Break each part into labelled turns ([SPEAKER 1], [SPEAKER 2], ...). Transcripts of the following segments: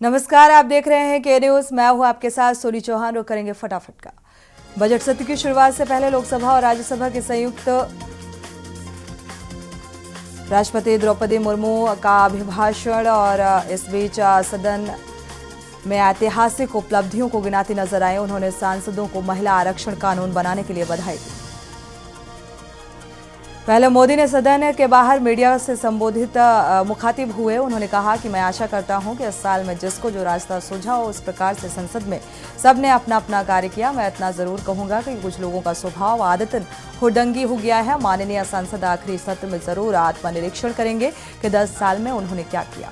[SPEAKER 1] नमस्कार, आप देख रहे हैं के न्यूज। मैं हूं आपके साथ सोनी चौहान। रुक करेंगे फटाफट का बजट सत्र की शुरुआत से पहले लोकसभा और राज्यसभा के संयुक्त राष्ट्रपति द्रौपदी मुर्मू का अभिभाषण और इस बीच सदन में ऐतिहासिक उपलब्धियों को गिनाती नजर आए। उन्होंने सांसदों को महिला आरक्षण कानून बनाने के लिए बधाई दी। पहले मोदी ने सदन के बाहर मीडिया से संबोधित मुखातिब हुए। उन्होंने कहा कि मैं आशा करता हूं कि इस साल में जिसको जो रास्ता सूझा हो उस प्रकार से संसद में सबने अपना अपना कार्य किया। मैं इतना जरूर कहूंगा कि कुछ लोगों का स्वभाव आदतन हुडंगी हो गया है। माननीय सांसद आखिरी सत्र में जरूर आत्मनिरीक्षण करेंगे कि 10 साल में उन्होंने क्या किया।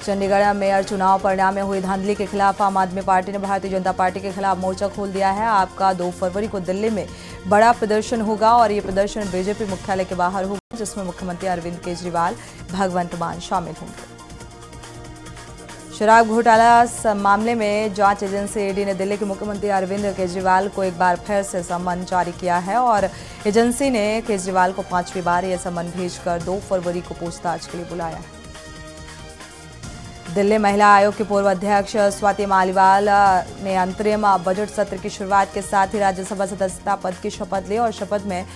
[SPEAKER 1] चंडीगढ़ मेयर चुनाव परिणाम में हुई धांधली के खिलाफ आम आदमी पार्टी ने भारतीय जनता पार्टी के खिलाफ मोर्चा खोल दिया है। आपका 2 फरवरी को दिल्ली में बड़ा प्रदर्शन होगा और ये प्रदर्शन बीजेपी मुख्यालय के बाहर होगा, जिसमें मुख्यमंत्री अरविंद केजरीवाल, भगवंत मान शामिल होंगे। शराब घोटाला मामले में जांच एजेंसी ईडी ने दिल्ली के मुख्यमंत्री अरविंद केजरीवाल को एक बार फिर से सम्मन जारी किया है और एजेंसी ने केजरीवाल को 5वीं बार यह सम्मन भेजकर 2 फरवरी को पूछताछ के लिए बुलाया है। दिल्ली महिला आयोग के पूर्व अध्यक्ष स्वाति मालीवाल ने अंतरिम बजट सत्र की शुरुआत के साथ ही राज्यसभा सदस्यता पद की शपथ ली और शपथ में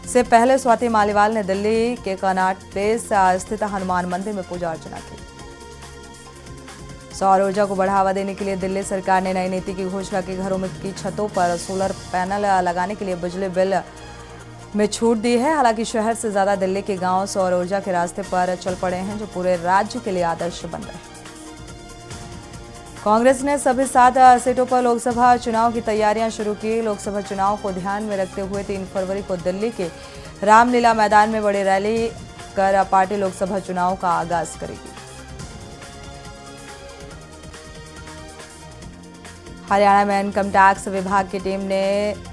[SPEAKER 1] से पहले स्वाति मालीवाल ने दिल्ली के कनॉट प्लेस स्थित हनुमान मंदिर में पूजा अर्चना की। सौर ऊर्जा को बढ़ावा देने के लिए दिल्ली सरकार ने नई नीति की घोषणा की। घरों में की छतों पर सोलर पैनल लगाने के लिए बिजली बिल में छूट दी है। हालांकि शहर से ज्यादा दिल्ली के गांव सौर ऊर्जा के रास्ते पर चल पड़े हैं, जो पूरे राज्य के लिए आदर्श बन रहे हैं। कांग्रेस ने सभी 7 सीटों पर लोकसभा चुनाव की तैयारियां शुरू की। लोकसभा चुनाव को ध्यान में रखते हुए 3 फरवरी को दिल्ली के रामलीला मैदान में बड़ी रैली कर पार्टी लोकसभा चुनाव का आगाज करेगी। हरियाणा में इनकम टैक्स विभाग की टीम ने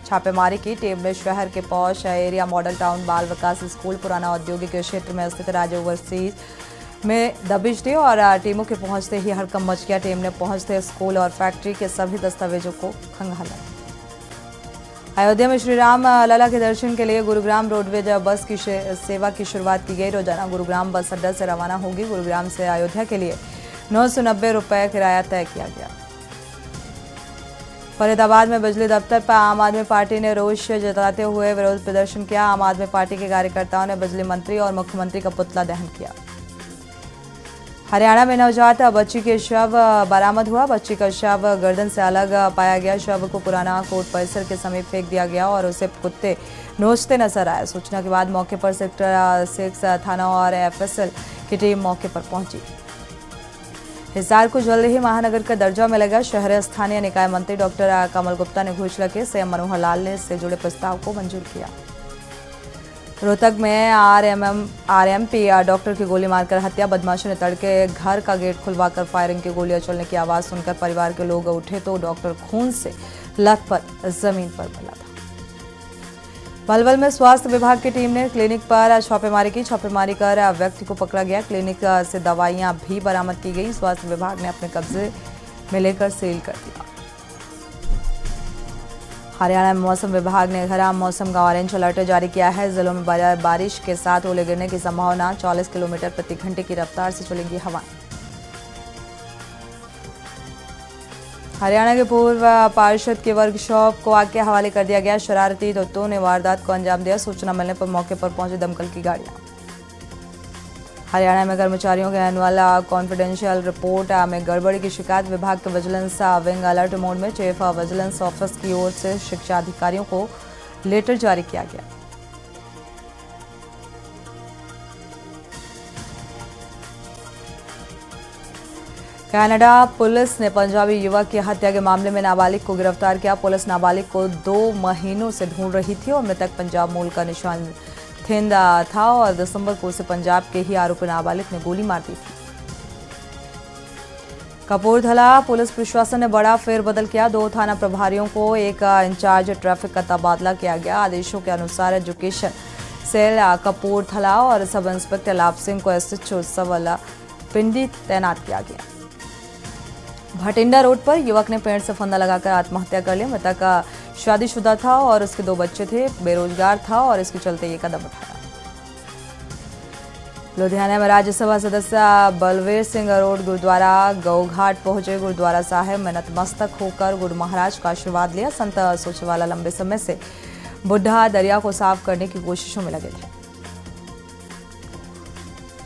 [SPEAKER 1] छापेमारी की। टीम ने शहर के पॉश एरिया मॉडल टाउन बाल विकास स्कूल पुराना औद्योगिक क्षेत्र में स्थित राज्य ओवरसीज में दबिश दी और टीमों के पहुंचते ही हड़कंप मच गया। टीम ने पहुंचते स्कूल और फैक्ट्री के सभी दस्तावेजों को खंगाला। अयोध्या में श्री राम लला के दर्शन के लिए गुरुग्राम रोडवेज बस की सेवा की शुरुआत की गई। रोजाना गुरुग्राम बस अड्डा से रवाना होगी। गुरुग्राम से अयोध्या के लिए 990 रुपये किराया तय किया गया। फरीदाबाद में बिजली दफ्तर पर आम आदमी पार्टी ने रोष जताते हुए विरोध प्रदर्शन किया। आम आदमी पार्टी के कार्यकर्ताओं ने बिजली मंत्री और मुख्यमंत्री का पुतला दहन किया। हरियाणा में नवजात बच्ची के शव बरामद हुआ। बच्ची का शव गर्दन से अलग पाया गया। शव को पुराना कोर्ट परिसर के समीप फेंक दिया गया और उसे कुत्ते नोचते नजर आए। सूचना के बाद मौके पर सेक्टर 6 थाना और एफएसएल की टीम मौके पर पहुंची। हिसार को जल्द ही महानगर का दर्जा मिलेगा। शहरी स्थानीय निकाय मंत्री डॉक्टर कमल गुप्ता ने घोषणा की। सीएम मनोहर लाल ने इससे जुड़े प्रस्ताव को मंजूर किया। रोहतक में आरएमपी डॉक्टर की गोली मारकर हत्या। बदमाशों ने तड़के घर का गेट खुलवाकर फायरिंग की गोलियां चलने की आवाज सुनकर परिवार के लोग उठे तो डॉक्टर खून से लथपथ जमीन पर मिला था। पलवल में स्वास्थ्य विभाग की टीम ने क्लिनिक पर छापेमारी की। छापेमारी कर व्यक्ति को पकड़ा गया। क्लिनिक से दवाइयां भी बरामद की गई। स्वास्थ्य विभाग ने अपने कब्जे में लेकर सील कर दिया। हरियाणा में मौसम विभाग ने खराब मौसम का ऑरेंज अलर्ट जारी किया है। जिलों में बारिश के साथ ओले गिरने की संभावना। 40 किलोमीटर प्रति घंटे की रफ्तार से चलेंगी हवाएं। हरियाणा के पूर्व पार्षद के वर्कशॉप को आग के हवाले कर दिया गया। शरारती तत्वों ने वारदात को अंजाम दिया। सूचना मिलने पर मौके पर पहुंची दमकल की गाड़ियां। हरियाणा में कर्मचारियों के एनुअल कॉन्फिडेंशियल रिपोर्ट में गड़बड़ी की शिकायत। विभाग के विजिलेंस विंग अलर्ट मोड में। चीफ विजिलेंस ऑफिस की ओर से शिक्षा अधिकारियों को लेटर जारी किया गया। कनाडा पुलिस ने पंजाबी युवक की हत्या के मामले में नाबालिग को गिरफ्तार किया। पुलिस नाबालिग को 2 महीनों से ढूंढ रही थी और मृतक पंजाब मूल का निशान थिंदा था और दिसंबर को उसे पंजाब के ही आरोपी नाबालिग ने गोली मार दी थी। कपूरथला पुलिस प्रशासन ने बड़ा फेरबदल किया। 2 थाना प्रभारियों को एक इंचार्ज ट्रैफिक का तबादला किया गया। आदेशों के अनुसार एजुकेशन सेल कपूरथला और सब इंस्पेक्टर लाभ सिंह को एसएचओ सवला पिंडी तैनात किया गया। भटिंडा रोड पर युवक ने पेड़ से फंदा लगाकर आत्महत्या कर ली। मृतक शादीशुदा था और उसके 2 बच्चे थे। बेरोजगार था और इसके चलते ये कदम उठाया। लुधियाना में राज्यसभा सदस्य बलवीर सिंह अरोड़ गुरुद्वारा गौघाट पहुंचे। गुरुद्वारा साहिब में नतमस्तक होकर गुरु महाराज का आशीर्वाद लिया। संत सोचवाला लंबे समय से बुढ़ा दरिया को साफ करने की कोशिशों में लगे थे।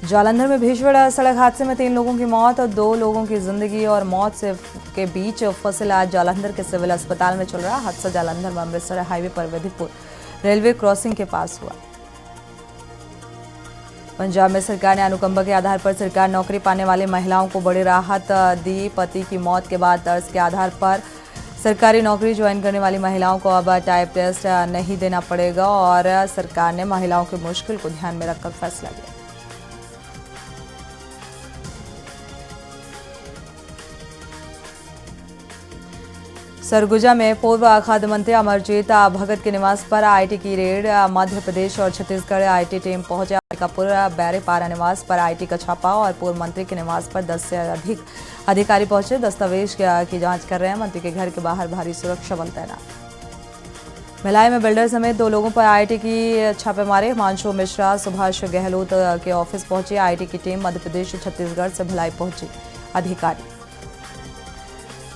[SPEAKER 1] जालंधर में भीषण सड़क हादसे में 3 लोगों की मौत और 2 लोगों की जिंदगी और मौत से के बीच फसल आज जालंधर के सिविल अस्पताल में चल रहा। हादसा जालंधर में अमृतसर हाईवे पर विधिपुर रेलवे क्रॉसिंग के पास हुआ। पंजाब में सरकार ने अनुकंपा के आधार पर सरकार नौकरी पाने वाली महिलाओं को बड़ी राहत दी। पति की मौत के बाद तर्ज के आधार पर सरकारी नौकरी ज्वाइन करने वाली महिलाओं को अब टाइप टेस्ट नहीं देना पड़ेगा और सरकार ने महिलाओं की मुश्किल को ध्यान में रखकर फैसला लिया। सरगुजा में पूर्व खाद्य मंत्री अमरजीत भगत के निवास पर आईटी की रेड। मध्य प्रदेश और छत्तीसगढ़ आईटी टीम पहुंचे। अंबिकापुर बैरेपारा निवास पर आईटी का छापा और पूर्व मंत्री के निवास पर 10 से अधिक अधिकारी पहुंचे। दस्तावेज की जांच कर रहे हैं। मंत्री के घर के बाहर भारी सुरक्षा बल तैनात। भिलाई में बिल्डर समेत 2 लोगों पर आईटी की छापेमारी। हिमांशु मिश्रा सुभाष गहलोत के ऑफिस पहुंची आईटी की टीम। मध्य प्रदेश छत्तीसगढ़ से भिलाई पहुंची अधिकारी।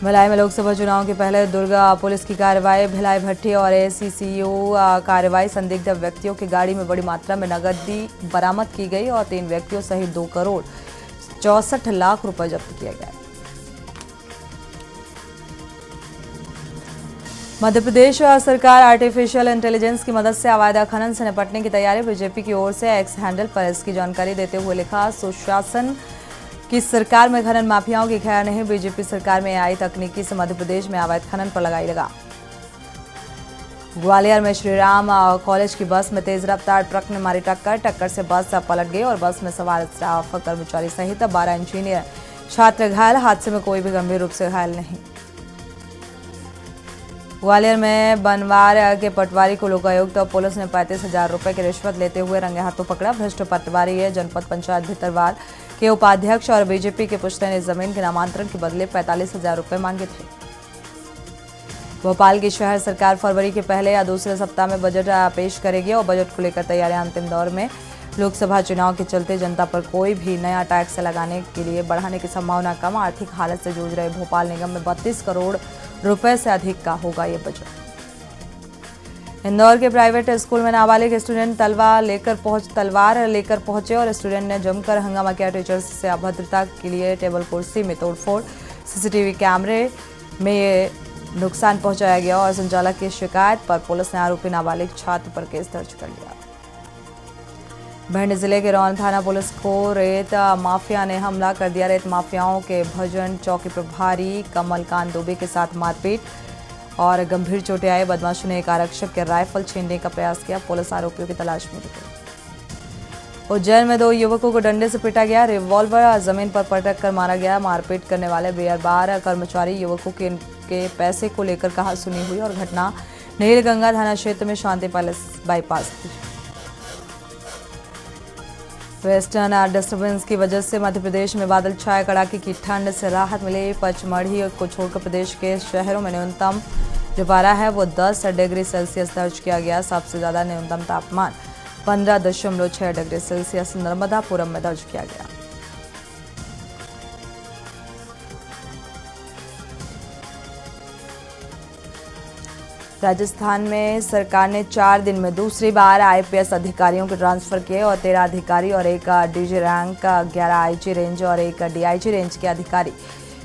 [SPEAKER 1] भिलाई में लोकसभा चुनाव के पहले दुर्गा पुलिस की कार्रवाई। भिलाई भट्टी और एसीसीयू कार्रवाई। संदिग्ध व्यक्तियों की गाड़ी में बड़ी मात्रा में नकदी बरामद की गई और 3 व्यक्तियों सहित 2 करोड़ 64 लाख रुपए जब्त किया गया। मध्य प्रदेश सरकार आर्टिफिशियल इंटेलिजेंस की मदद से अवैध खनन से निपटने की तैयारी। बीजेपी की ओर से एक्स हैंडल पर इसकी जानकारी देते हुए लिखा, सुशासन की सरकार में खनन माफियाओं की खैर नहीं। बीजेपी सरकार में आई तकनीकी से मध्य प्रदेश में अवैध खनन पर लगाई लगा। ग्वालियर में श्रीराम कॉलेज की बस में तेज रफ्तार ट्रक ने मारी टक्कर से बस पलट गई और बस में सवार स्टाफ कर्मचारी सहित 12 इंजीनियर छात्र घायल। हादसे में कोई भी गंभीर रूप से घायल नहीं। ग्वालियर में बनवार के पटवारी को लोकायुक्त और पुलिस ने 35,000 रुपए की रिश्वत लेते हुए रंगे हाथों पकड़ा। भ्रष्ट पटवारी है जनपद पंचायत भितरवार के उपाध्यक्ष और बीजेपी के पुश्तैनी ने जमीन के नामांतरण के बदले 45,000 रुपए मांगे थे। भोपाल की शहर सरकार फरवरी के पहले या दूसरे सप्ताह में बजट पेश करेगी और बजट को लेकर तैयारियां अंतिम दौर में। लोकसभा चुनाव के चलते जनता पर कोई भी नया टैक्स लगाने के लिए बढ़ाने की संभावना कम। आर्थिक हालत से जूझ रहे भोपाल निगम में 32 करोड़ रुपए से अधिक का होगा ये बजट। इंदौर के प्राइवेट स्कूल में नाबालिग स्टूडेंट तलवार लेकर पहुंचे और स्टूडेंट ने जमकर हंगामा किया। टीचर्स से अभद्रता के लिए टेबल कुर्सी में तोड़फोड़। सीसीटीवी कैमरे में नुकसान पहुंचाया गया और संचालक की शिकायत पर पुलिस ने आरोपी नाबालिग छात्र पर केस दर्ज कर लिया। भिंड जिले के रौन थाना पुलिस को रेत माफिया ने हमला कर दिया। रेत माफियाओं के भजन चौकी प्रभारी कमलकांत दुबे के साथ मारपीट और गंभीर चोटें आई। बदमाशों ने एक आरक्षक के राइफल छीनने का प्रयास किया। पुलिस आरोपियों की तलाश में जुटी। उज्जैन में 2 युवकों को डंडे से पीटा गया। रिवॉल्वर जमीन पर पटक कर मारा गया। मारपीट करने वाले बियर बार कर्मचारी युवकों के पैसे को लेकर कहा सुनी हुई और घटना नीलगंगा थाना क्षेत्र में शांति पैलेस बाईपास थी। वेस्टर्न डिस्टर्बेंस की वजह से मध्य प्रदेश में बादल छाए। कड़ाके की ठंड से राहत मिली। पचमढ़ी को छोड़कर प्रदेश के शहरों में न्यूनतम जो पारा है वो 10 डिग्री सेल्सियस दर्ज किया गया। सबसे ज्यादा न्यूनतम तापमान 15.6 डिग्री सेल्सियस नर्मदापुरम में दर्ज किया गया। राजस्थान में सरकार ने 4 दिन में दूसरी बार आईपीएस अधिकारियों के ट्रांसफर किए और 13 अधिकारी और एक डीजी रैंक 11 आईजी रेंज और एक डीआईजी रेंज के अधिकारी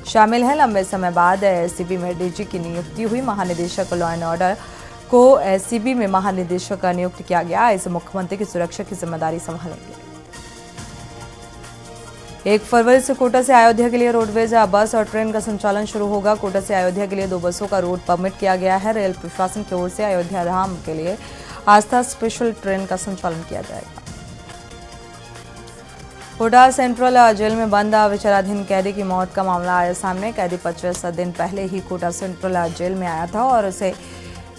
[SPEAKER 1] शामिल हैं। लंबे समय बाद एसीबी में डीजी की नियुक्ति हुई। महानिदेशक लॉ एंड ऑर्डर को एसीबी में महानिदेशक नियुक्त किया गया। इस मुख्यमंत्री की सुरक्षा की जिम्मेदारी संभालेंगे। 1 फरवरी से कोटा से अयोध्या के लिए रोडवेज बस और ट्रेन का संचालन शुरू होगा। कोटा से अयोध्या के लिए 2 बसों का रूट परमिट किया गया है। रेल प्रशासन की ओर से अयोध्या धाम के लिए आस्था स्पेशल ट्रेन का संचालन किया जाएगा। कोटा सेंट्रल जेल में बंद विचाराधीन कैदी की मौत का मामला आया सामने। कैदी 25 दिन पहले ही कोटा सेंट्रल जेल में आया था और उसे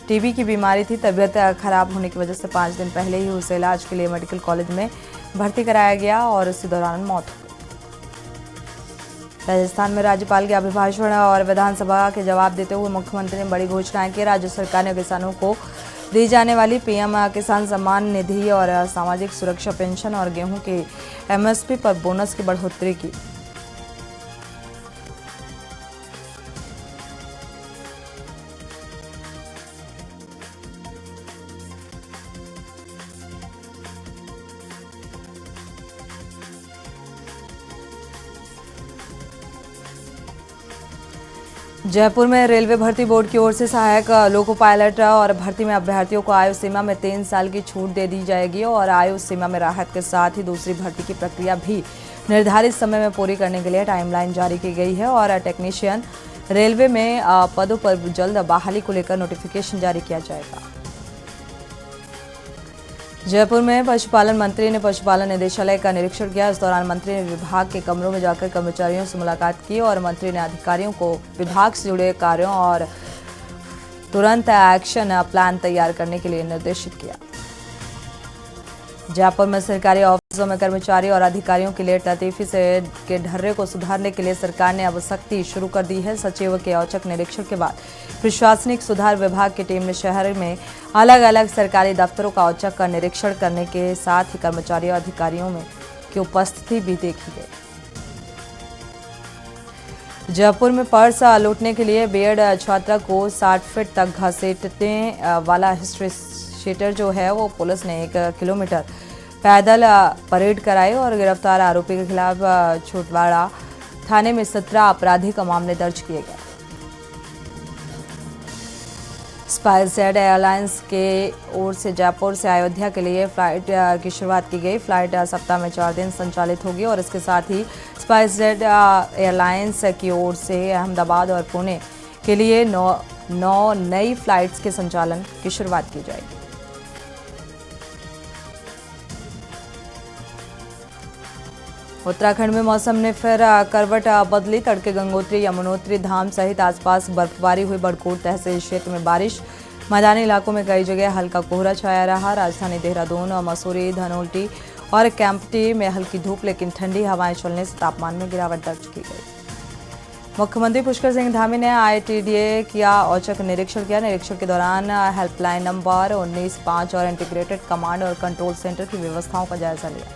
[SPEAKER 1] टीबी की बीमारी थी। तबीयत खराब होने की वजह से 5 दिन पहले ही उसे इलाज के लिए मेडिकल कॉलेज में भर्ती कराया गया और इसी दौरान मौत हो गई। राजस्थान में राज्यपाल के अभिभाषण और विधानसभा के जवाब देते हुए मुख्यमंत्री ने बड़ी घोषणाएं की। राज्य सरकार ने किसानों को दी जाने वाली पीएम किसान सम्मान निधि और सामाजिक सुरक्षा पेंशन और गेहूं के एमएसपी पर बोनस की बढ़ोतरी की। जयपुर में रेलवे भर्ती बोर्ड की ओर से सहायक लोको पायलट और भर्ती में अभ्यर्थियों को आयु सीमा में 3 साल की छूट दे दी जाएगी और आयु सीमा में राहत के साथ ही दूसरी भर्ती की प्रक्रिया भी निर्धारित समय में पूरी करने के लिए टाइमलाइन जारी की गई है और टेक्नीशियन रेलवे में पदों पर जल्द बहाली को लेकर नोटिफिकेशन जारी किया जाएगा। जयपुर में पशुपालन मंत्री ने पशुपालन निदेशालय का निरीक्षण किया। इस दौरान मंत्री ने विभाग के कमरों में जाकर कर्मचारियों से मुलाकात की और मंत्री ने अधिकारियों को विभाग से जुड़े कार्यों और तुरंत एक्शन प्लान तैयार करने के लिए निर्देशित किया। जयपुर में सरकारी ऑफिसों में कर्मचारी और अधिकारियों के लिए लतीफी से के ढर्रे को सुधारने के लिए सरकार ने अब सख्ती शुरू कर दी है। सचिव के औचक निरीक्षण के बाद प्रशासनिक सुधार विभाग की टीम ने शहर में अलग अलग सरकारी दफ्तरों का औचक निरीक्षण करने के साथ ही कर्मचारी और अधिकारियों में की उपस्थिति भी देखी गई। जयपुर में पर्स लूटने के लिए बीएड छात्रा को 60 फीट तक घसीटने वाला हिस्ट्री शीटर जो है वो पुलिस ने 1 किलोमीटर पैदल परेड कराई और गिरफ्तार आरोपी के खिलाफ छोटवाड़ा थाने में 17 आपराधिक मामले दर्ज किए गए। स्पाइसजेट एयरलाइंस के ओर से जयपुर से अयोध्या के लिए फ्लाइट की शुरुआत की गई। फ्लाइट सप्ताह में 4 दिन संचालित होगी और इसके साथ ही स्पाइसजेट एयरलाइंस की ओर से अहमदाबाद और पुणे के लिए 9 नई फ्लाइट्स के संचालन की शुरुआत की जाएगी। उत्तराखंड में मौसम ने फिर करवट बदली। तड़के गंगोत्री यमुनोत्री धाम सहित आसपास बर्फबारी हुई। बड़कोट तहसील क्षेत्र में बारिश, मैदानी इलाकों में कई जगह हल्का कोहरा छाया रहा। राजधानी देहरादून और मसूरी, धनोल्टी और कैंपटी में हल्की धूप लेकिन ठंडी हवाएं चलने से तापमान में गिरावट दर्ज की गई। मुख्यमंत्री पुष्कर सिंह धामी ने आईटीडीए किया औचक निरीक्षण किया। निरीक्षण के दौरान हेल्पलाइन नंबर 19 और इंटीग्रेटेड कमांड और कंट्रोल सेंटर की व्यवस्थाओं का जायजा लिया।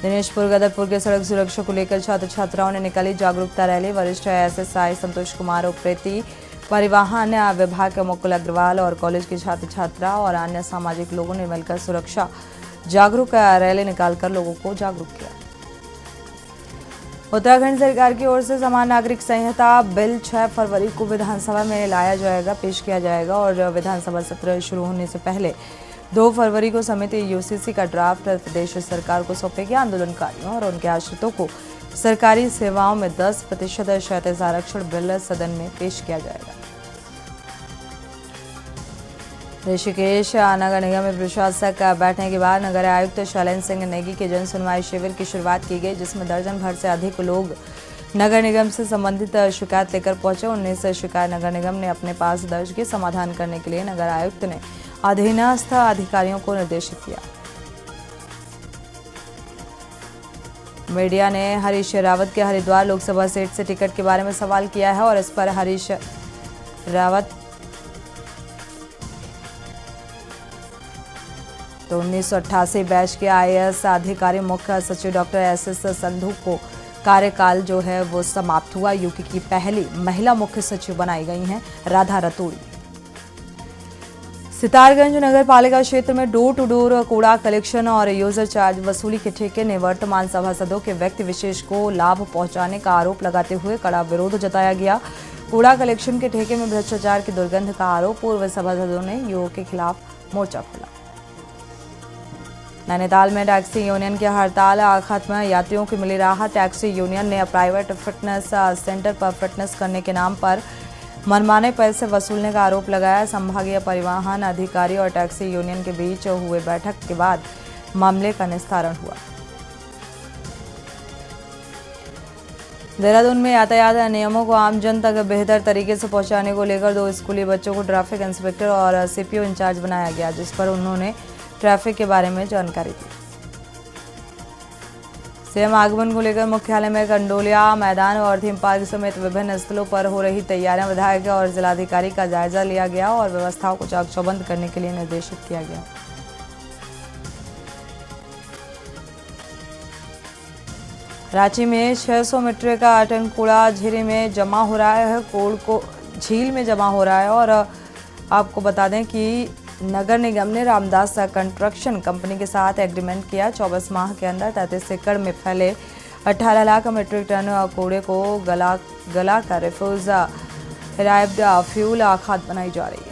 [SPEAKER 1] दिनेशपुर गदरपुर के सड़क सुरक्षा को लेकर छात्र छात्राओं ने निकाली जागरूकता रैली। वरिष्ठ एसएसआई संतोष कुमार उप्रेती, परिवहन विभाग के मुकुल अग्रवाल और कॉलेज के छात्र छात्रा और अन्य सामाजिक लोगों ने मिलकर सुरक्षा जागरूक रैली निकालकर लोगों को जागरूक किया। उत्तराखंड सरकार की ओर से समान नागरिक संहिता बिल 6 फरवरी को विधानसभा में लाया जाएगा, पेश किया जाएगा और विधानसभा सत्र शुरू होने से पहले 2 फरवरी को समिति यूसीसी का ड्राफ्ट प्रदेश सरकार को सौंपेगी। आंदोलनकारियों और उनके आश्रितों को सरकारी सेवाओं में 10% क्षैतिज आरक्षण बिल सदन में पेश किया जाएगा। ऋषिकेश नगर निगम में प्रशासक बैठने के बाद नगर आयुक्त शैलेंद्र सिंह नेगी के जन सुनवाई शिविर की शुरुआत की गई, जिसमें दर्जन भर से अधिक लोग नगर निगम से संबंधित शिकायत लेकर पहुंचे। 19 शिकायत नगर निगम ने अपने पास दर्ज की। समाधान करने के लिए नगर आयुक्त ने अधीनस्थ अधिकारियों को निर्देशित किया। मीडिया ने हरीश रावत के हरिद्वार लोकसभा सीट से टिकट के बारे में सवाल किया है और इस पर हरीश रावत तो 1988 बैच के आईएएस अधिकारी मुख्य सचिव डॉक्टर एसएस संधू को कार्यकाल जो है वो समाप्त हुआ। यूपी की पहली महिला मुख्य सचिव बनाई गई हैं राधा रतूड़ी। सितारगंज नगर पालिका क्षेत्र में डोर टू डोर कूड़ा कलेक्शन और यूजर चार्ज वसूली के ठेके ने वर्तमान सभासदों के व्यक्ति विशेष को लाभ पहुंचाने का आरोप लगाते हुए कड़ा विरोध जताया गया। कूड़ा कलेक्शन के ठेके में भ्रष्टाचार की दुर्गंध का आरोप पूर्व सभासदों ने यूओ के खिलाफ मोर्चा खोला। नैनीताल में टैक्सी यूनियन की हड़ताल खत्म, यात्रियों की मिली राहत। टैक्सी यूनियन ने प्राइवेट फिटनेस सेंटर पर फिटनेस करने के नाम पर मनमाने पैसे वसूलने का आरोप लगाया। संभागीय परिवहन अधिकारी और टैक्सी यूनियन के बीच हुए बैठक के बाद मामले का निस्तारण हुआ। देहरादून में यातायात नियमों को आमजन तक बेहतर तरीके से पहुंचाने को लेकर 2 स्कूली बच्चों को ट्रैफिक इंस्पेक्टर और सीपीओ इंचार्ज बनाया गया, जिस पर उन्होंने ट्रैफिक के बारे में जानकारी दी। सीएम आगमन को लेकर मुख्यालय में कंडोलिया मैदान और थीम पार्क समेत विभिन्न स्थलों पर हो रही तैयारियां विधायक और जिलाधिकारी का जायजा लिया गया और व्यवस्थाओं को चाक चौबंद करने के लिए निर्देशित किया गया। रांची में 600 मीट्रिक का टन कूड़ा झील में जमा हो रहा है झील में जमा हो रहा है। और आपको बता दें कि नगर निगम ने रामदास कंस्ट्रक्शन कंपनी के साथ एग्रीमेंट किया। 24 माह के अंदर 33 एकड़ में फैले 18 लाख मीट्रिक टन कूड़े को गला कर रिफ्यूज फ्यूल खाद बनाई जा रही है।